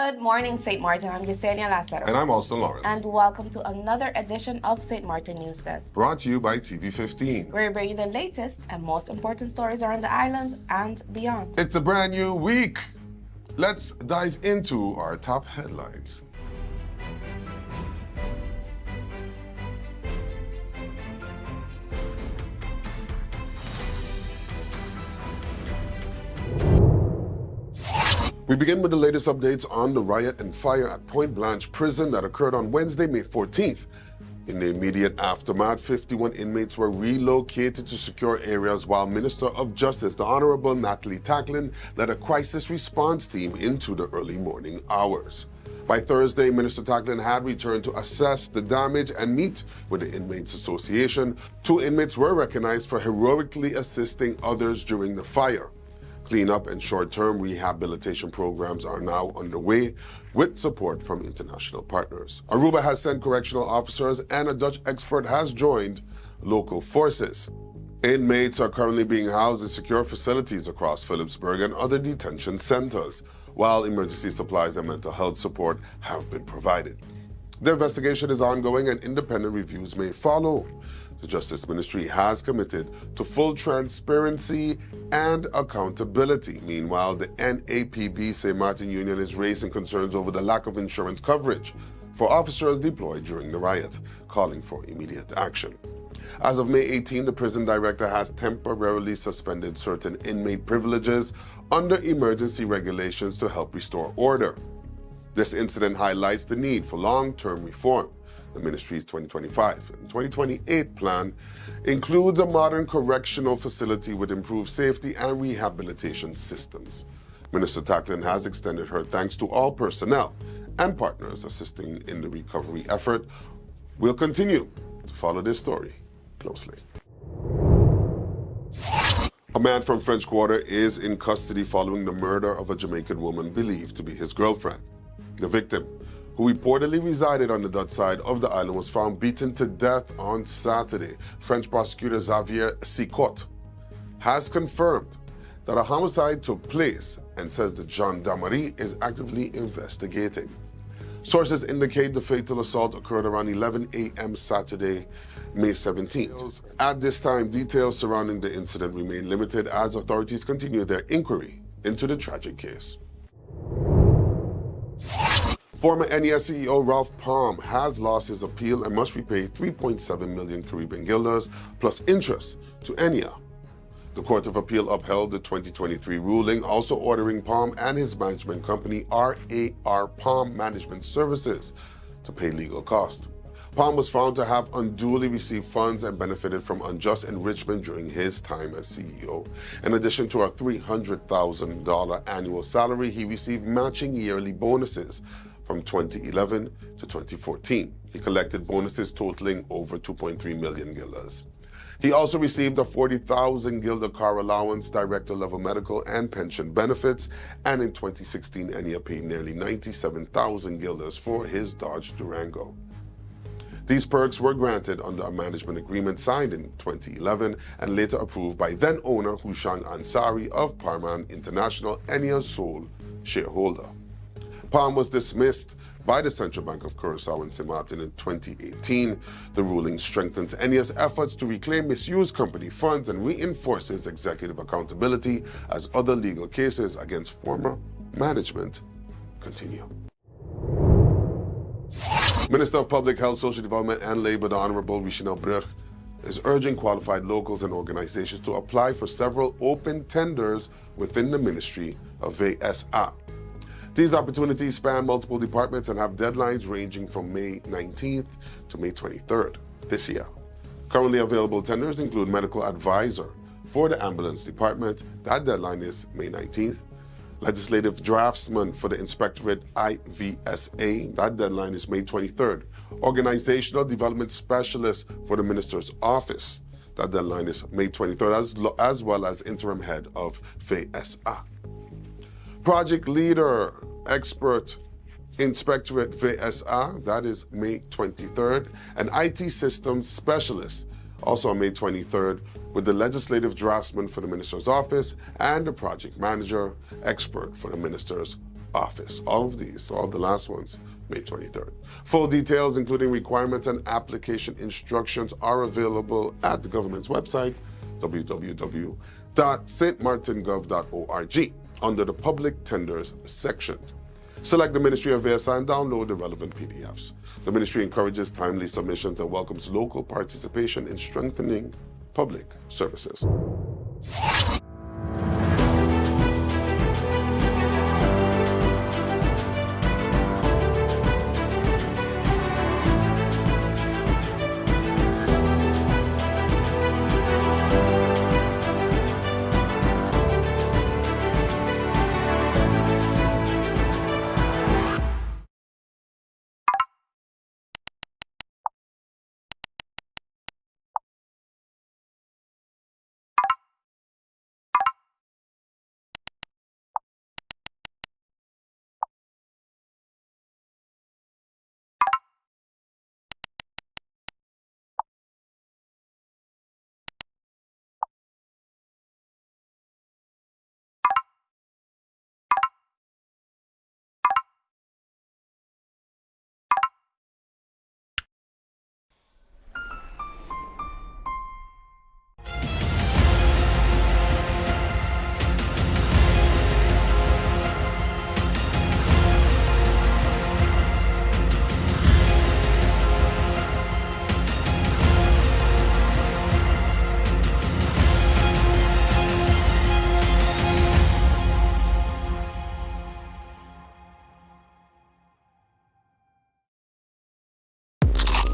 Good morning, St. Martin. I'm Yesenia Lacero. And I'm Austin Lawrence. And welcome to another edition of St. Martin News Desk. Brought to you by TV15. Where we bring you the latest and most important stories around the island and beyond. It's a brand new week. Let's dive into our top headlines. We begin with the latest updates on the riot and fire at Pointe Blanche Prison that occurred on Wednesday, May 14th. In the immediate aftermath, 51 inmates were relocated to secure areas while Minister of Justice, the Honorable Natalie Tacklin, led a crisis response team into the early morning hours. By Thursday, Minister Tacklin had returned to assess the damage and meet with the Inmates Association. 2 inmates were recognized for heroically assisting others during the fire. Cleanup and short-term rehabilitation programs are now underway with support from international partners. Aruba has sent correctional officers and a Dutch expert has joined local forces. Inmates are currently being housed in secure facilities across Phillipsburg and other detention centers, while emergency supplies and mental health support have been provided. The investigation is ongoing and independent reviews may follow. The Justice Ministry has committed to full transparency and accountability. Meanwhile, the NAPB St. Martin Union is raising concerns over the lack of insurance coverage for officers deployed during the riot, calling for immediate action. As of May 18, the prison director has temporarily suspended certain inmate privileges under emergency regulations to help restore order. This incident highlights the need for long-term reform. The ministry's 2025 and 2028 plan includes a modern correctional facility with improved safety and rehabilitation systems. Minister Tacklin has extended her thanks to all personnel and partners assisting in the recovery effort. We'll continue to follow this story closely. A man from French Quarter is in custody following the murder of a Jamaican woman believed to be his girlfriend. The victim, who reportedly resided on the Dutch side of the island, was found beaten to death on Saturday. French prosecutor Xavier Sicot has confirmed that a homicide took place and says the gendarmerie is actively investigating. Sources indicate the fatal assault occurred around 11 a.m. Saturday, May 17th. At this time, details surrounding the incident remain limited as authorities continue their inquiry into the tragic case. Former NES CEO Ralph Palm has lost his appeal and must repay 3.7 million Caribbean guilders plus interest to ENEA. The Court of Appeal upheld the 2023 ruling, also ordering Palm and his management company RAR Palm Management Services to pay legal costs. Palm was found to have unduly received funds and benefited from unjust enrichment during his time as CEO. In addition to a $300,000 annual salary, he received matching yearly bonuses from 2011 to 2014. He collected bonuses totaling over 2.3 million guilders. He also received a 40,000 guilder car allowance, director-level medical and pension benefits, and in 2016, ENEA paid nearly 97,000 guilders for his Dodge Durango. These perks were granted under a management agreement signed in 2011 and later approved by then-owner Hushang Ansari of Parman International, ENEA's sole shareholder. Palm was dismissed by the Central Bank of Curaçao and St. Martin in 2018. The ruling strengthens ENEA's efforts to reclaim misused company funds and reinforces executive accountability as other legal cases against former management continue. Minister of Public Health, Social Development and Labor, the Honorable Richinel Brug, is urging qualified locals and organizations to apply for several open tenders within the Ministry of VSA. These opportunities span multiple departments and have deadlines ranging from May 19th to May 23rd this year. Currently available tenders include medical advisor for the ambulance department. That deadline is May 19th. Legislative draftsman for the inspectorate IVSA. That deadline is May 23rd. Organizational development specialist for the minister's office. That deadline is May 23rd, as well as interim head of VSA. Project leader, expert, inspectorate VSA, that is May 23rd, and IT systems specialist, also on May 23rd, with the legislative draftsman for the minister's office and the project manager, expert for the minister's office. All of these, all the last ones, May 23rd. Full details, including requirements and application instructions, are available at the government's website, www.stmartingov.org, under the Public Tenders section. Select the Ministry of VROMI and download the relevant PDFs. The ministry encourages timely submissions and welcomes local participation in strengthening public services.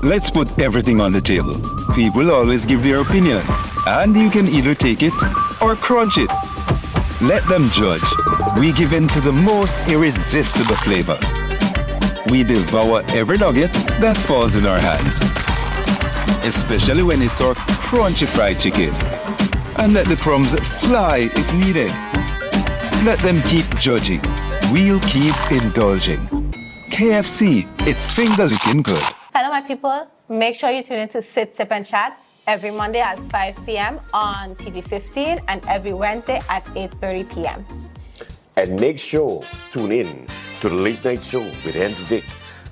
Let's put everything on the table. People always give their opinion, and you can either take it or crunch it. Let them judge. We give in to the most irresistible flavor. We devour every nugget that falls in our hands, especially when it's our crunchy fried chicken. And let the crumbs fly if needed. Let them keep judging. We'll keep indulging. KFC, it's finger-licking good. Hello, my people. Make sure you tune in to Sit, Sip, and Chat every Monday at 5 p.m. on TV 15 and every Wednesday at 8:30 p.m. And make sure tune in to the Late Night Show with Andrew Dick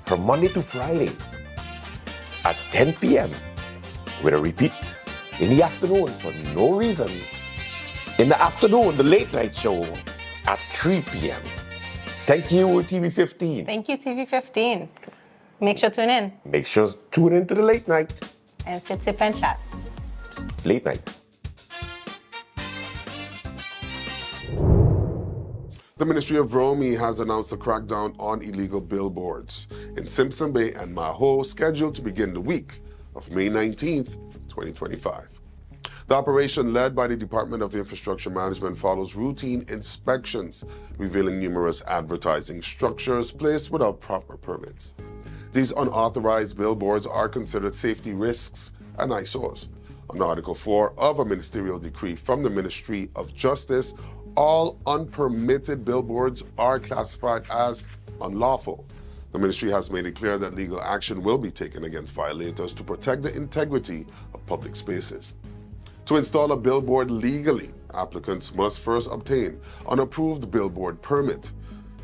from Monday to Friday at 10 p.m. with a repeat in the afternoon for no reason. In the afternoon, the Late Night Show at 3 p.m. Thank you, TV 15. Thank you, TV 15. Make sure to tune in. Make sure to tune in to the Late Night. And Sit, Sip, and Chat. Late Night. The Ministry of VROMI has announced a crackdown on illegal billboards in Simpson Bay and Maho, scheduled to begin the week of May 19th, 2025. The operation, led by the Department of Infrastructure Management, follows routine inspections, revealing numerous advertising structures placed without proper permits. These unauthorized billboards are considered safety risks and eyesores. On Article 4 of a ministerial decree from the Ministry of Justice, all unpermitted billboards are classified as unlawful. The ministry has made it clear that legal action will be taken against violators to protect the integrity of public spaces. To install a billboard legally, applicants must first obtain an approved billboard permit,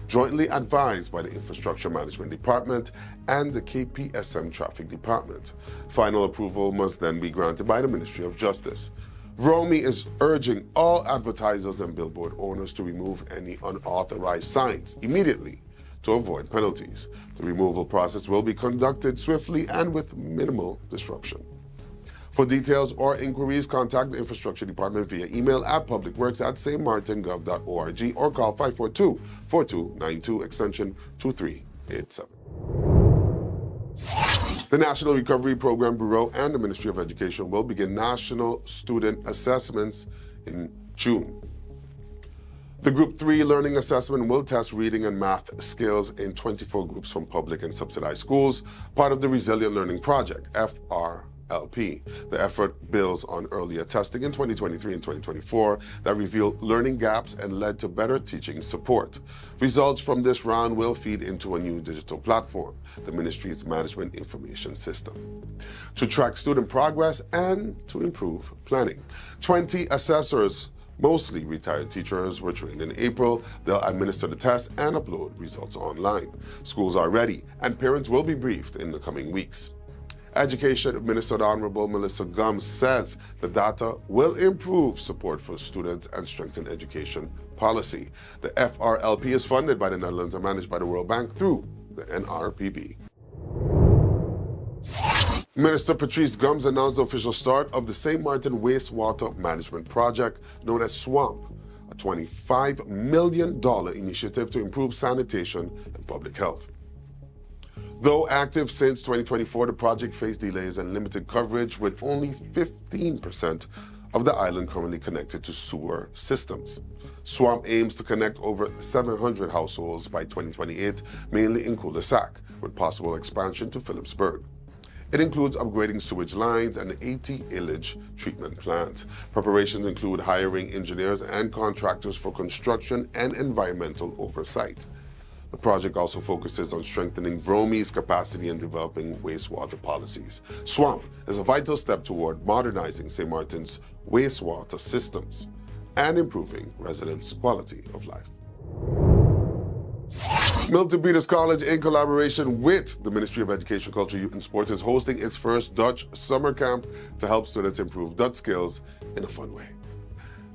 jointly advised by the Infrastructure Management Department and the KPSM Traffic Department. Final approval must then be granted by the Ministry of Justice. VROMI is urging all advertisers and billboard owners to remove any unauthorized signs immediately to avoid penalties. The removal process will be conducted swiftly and with minimal disruption. For details or inquiries, contact the Infrastructure Department via email at publicworks@stmartingov.org or call 542-4292 extension 2387. The National Recovery Program Bureau and the Ministry of Education will begin national student assessments in June. The Group 3 Learning Assessment will test reading and math skills in 24 groups from public and subsidized schools, part of the Resilient Learning Project, FRLP. The effort builds on earlier testing in 2023 and 2024 that revealed learning gaps and led to better teaching support. Results from this round will feed into a new digital platform, the ministry's management information system, to track student progress and to improve planning. 20 assessors Mostly retired teachers were trained in April. They'll administer the test and upload results online. Schools are ready, and parents will be briefed in the coming weeks. Education Minister Honorable Melissa Gumbs says the data will improve support for students and strengthen education policy. The FRLP is funded by the Netherlands and managed by the World Bank through the NRPB. Minister Patrice Gumbs announced the official start of the St. Martin Wastewater Management Project, known as SWAMP, a $25 million initiative to improve sanitation and public health. Though active since 2024, the project faced delays and limited coverage, with only 15% of the island currently connected to sewer systems. SWAMP aims to connect over 700 households by 2028, mainly in Cul-de-Sac, with possible expansion to Phillipsburg. It includes upgrading sewage lines and 80 illage treatment plant. Preparations include hiring engineers and contractors for construction and environmental oversight. The project also focuses on strengthening VROMI's capacity and developing wastewater policies. SWAMP is a vital step toward modernizing St. Martin's wastewater systems and improving residents' quality of life. Milton Peters College, in collaboration with the Ministry of Education, Culture, Youth and Sports, is hosting its first Dutch summer camp to help students improve Dutch skills in a fun way.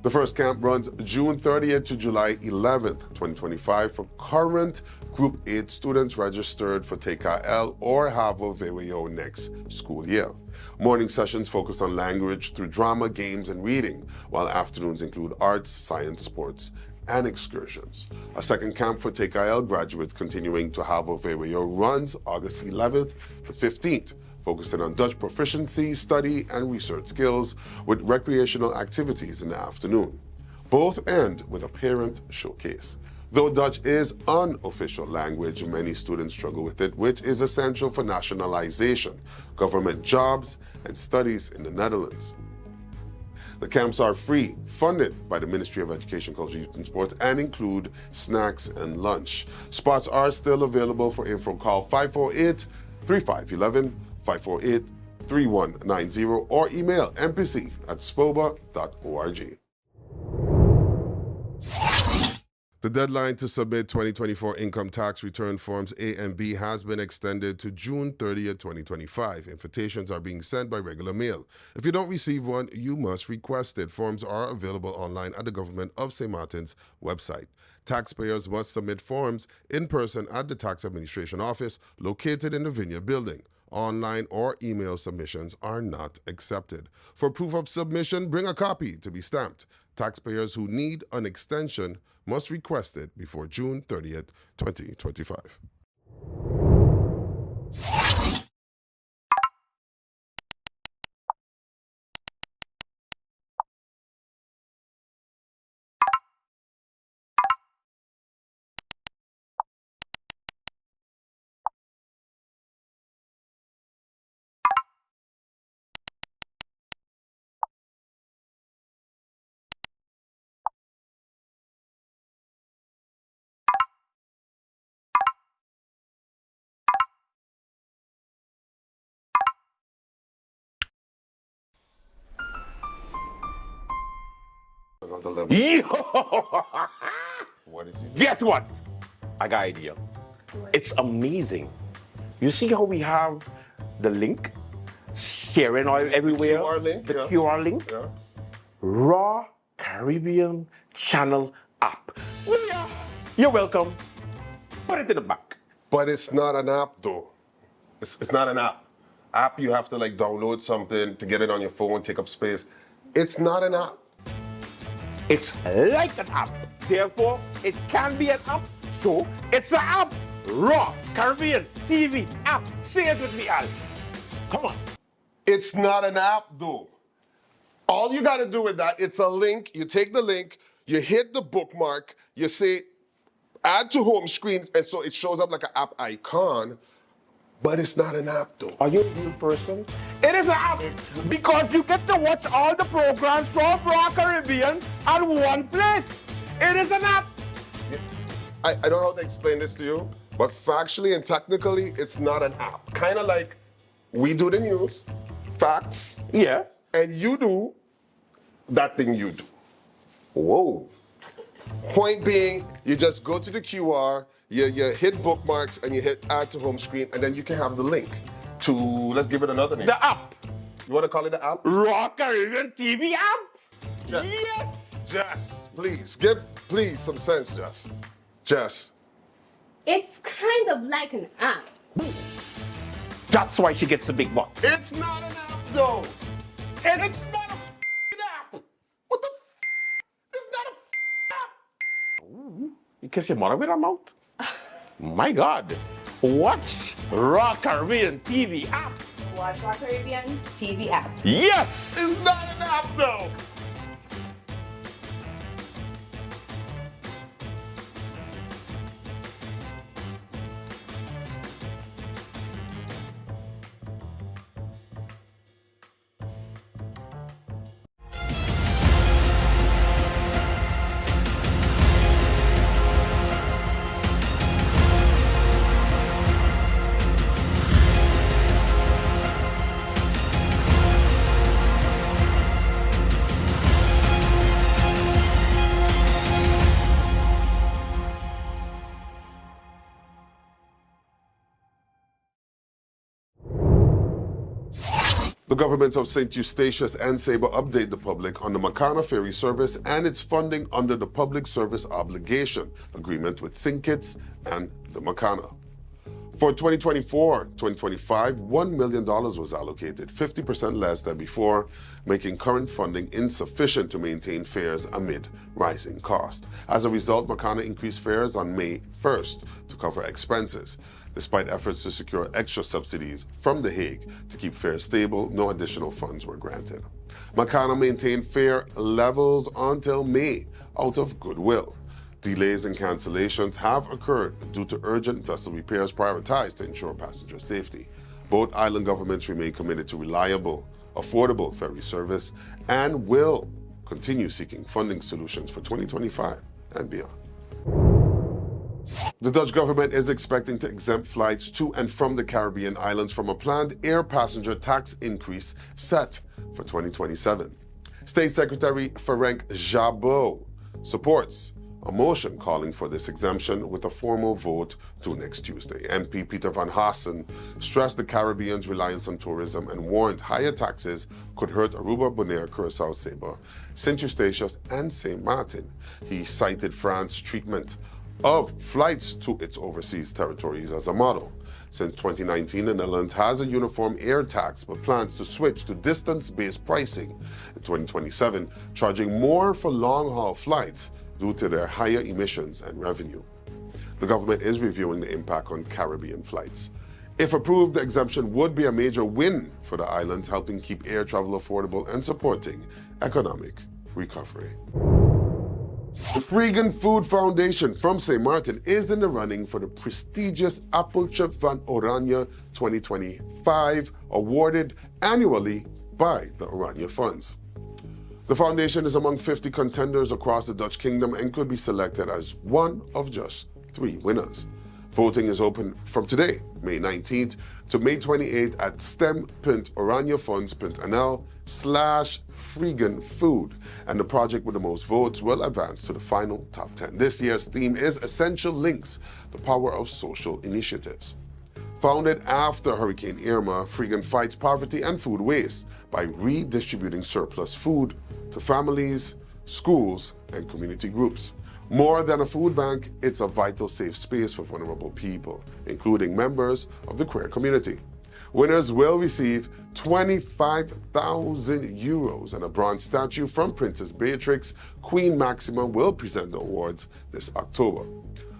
The first camp runs June 30th to July 11th, 2025 for current Group 8 students registered for TKL or HAVO VWO next school year. Morning sessions focus on language through drama, games, and reading, while afternoons include arts, science, sports, and excursions. A second camp for TKL graduates continuing to HAVO VWO runs August 11th to 15th, focusing on Dutch proficiency, study, and research skills with recreational activities in the afternoon. Both end with a parent showcase. Though Dutch is an official language, many students struggle with it, which is essential for nationalization, government jobs, and studies in the Netherlands. The camps are free, funded by the Ministry of Education, Culture, Youth and Sports, and include snacks and lunch. Spots are still available. For info, call 548-3511, 548-3190, or email mpc@svoba.org. The deadline to submit 2024 income tax return forms A and B has been extended to June 30th, 2025. Invitations are being sent by regular mail. If you don't receive one, you must request it. Forms are available online at the Government of St. Martin's website. Taxpayers must submit forms in person at the Tax Administration Office located in the Vineyard Building. Online or email submissions are not accepted. For proof of submission, bring a copy to be stamped. Taxpayers who need an extension must request it before June 30th, 2025. Guess what? I got an idea. It's amazing. You see how we have the link sharing all everywhere? QR link, the yeah. QR link? Yeah. Raw Caribbean Channel app. Yeah. You're welcome. Put it in the back. But it's not an app, though. It's not an app. App, you have to like download something to get it on your phone, take up space. It's not an app. It's like an app. Therefore, it can be an app. So, it's an app. Raw Caribbean TV app. Say it with me, Al. Come on. It's not an app, though. All you got to do with that, it's a link. You take the link, you hit the bookmark, you say add to home screen, and so it shows up like an app icon, but it's not an app, though. Are you a real person? It is an app because you get to watch all the programs from Raw Caribbean at one place. It is an app. I don't know how to explain this to you, but factually and technically, it's not an app. Kind of like we do the news, facts, Yeah. and you do that thing you do. Whoa. Point being, you just go to the QR, you hit bookmarks, and you hit add to home screen, and then you can have the link to, let's give it another name. The app. You want to call it the app? Raw Caribbean TV app. Jess. Yes. Jess, please, give some sense, Jess. Jess. It's kind of like an app. That's why she gets the big bucks. It's not an app, though. It's not a f***ing app. What the f***? It's not a f***ing app. You kiss your mother with her mouth? My God. Watch Raw Caribbean TV app. Watch our Caribbean TV app. Yes. It's not an app, though. The governments of St. Eustatius and Saba update the public on the Makana ferry service and its funding under the Public Service Obligation Agreement with Sinkits and the Makana. For 2024-2025, $1 million was allocated, 50% less than before, making current funding insufficient to maintain fares amid rising costs. As a result, Makana increased fares on May 1st to cover expenses. Despite efforts to secure extra subsidies from The Hague to keep fares stable, no additional funds were granted. Makana maintained fare levels until May out of goodwill. Delays and cancellations have occurred due to urgent vessel repairs prioritized to ensure passenger safety. Both island governments remain committed to reliable, affordable ferry service and will continue seeking funding solutions for 2025 and beyond. The Dutch government is expecting to exempt flights to and from the Caribbean islands from a planned air passenger tax increase set for 2027. State Secretary Ferenc Jabot supports a motion calling for this exemption with a formal vote due next Tuesday. MP Peter van Hassen stressed the Caribbean's reliance on tourism and warned higher taxes could hurt Aruba, Bonaire, Curaçao, Saba, St. Eustatius, and St. Martin. He cited France's treatment of flights to its overseas territories as a model. Since 2019, the Netherlands has a uniform air tax but plans to switch to distance-based pricing in 2027, charging more for long-haul flights due to their higher emissions and revenue. The government is reviewing the impact on Caribbean flights. If approved, the exemption would be a major win for the islands, helping keep air travel affordable and supporting economic recovery. The Freegan Food Foundation from St. Martin is in the running for the prestigious Appeltje van Oranje 2025, awarded annually by the Oranje Funds. The foundation is among 50 contenders across the Dutch kingdom and could be selected as one of just 3 winners. Voting is open from today, May 19th, to May 28th at stem.oranjefonds.nl/Freegan Food, and the project with the most votes will advance to the final top 10. This year's theme is Essential Links, the Power of Social Initiatives. Founded after Hurricane Irma, Freegan fights poverty and food waste by redistributing surplus food to families, schools, and community groups. More than a food bank, it's a vital safe space for vulnerable people, including members of the queer community. Winners will receive €25,000 and a bronze statue from Princess Beatrix. Queen Maxima will present the awards this October.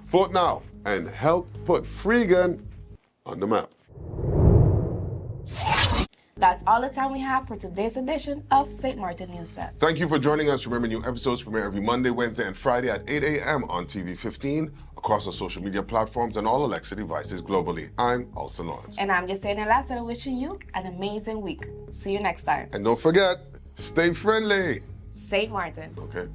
Vote now and help put Freegan on the map. That's all the time we have for today's edition of St. Martin News Desk. Thank you for joining us. Remember, new episodes premiere every Monday, Wednesday, and Friday at 8 a.m. on TV 15, across our social media platforms and all Alexa devices globally. I'm Alson Lawrence. And I'm Justine Lassiter, wishing you an amazing week. See you next time. And don't forget, stay friendly. St. Martin. Okay.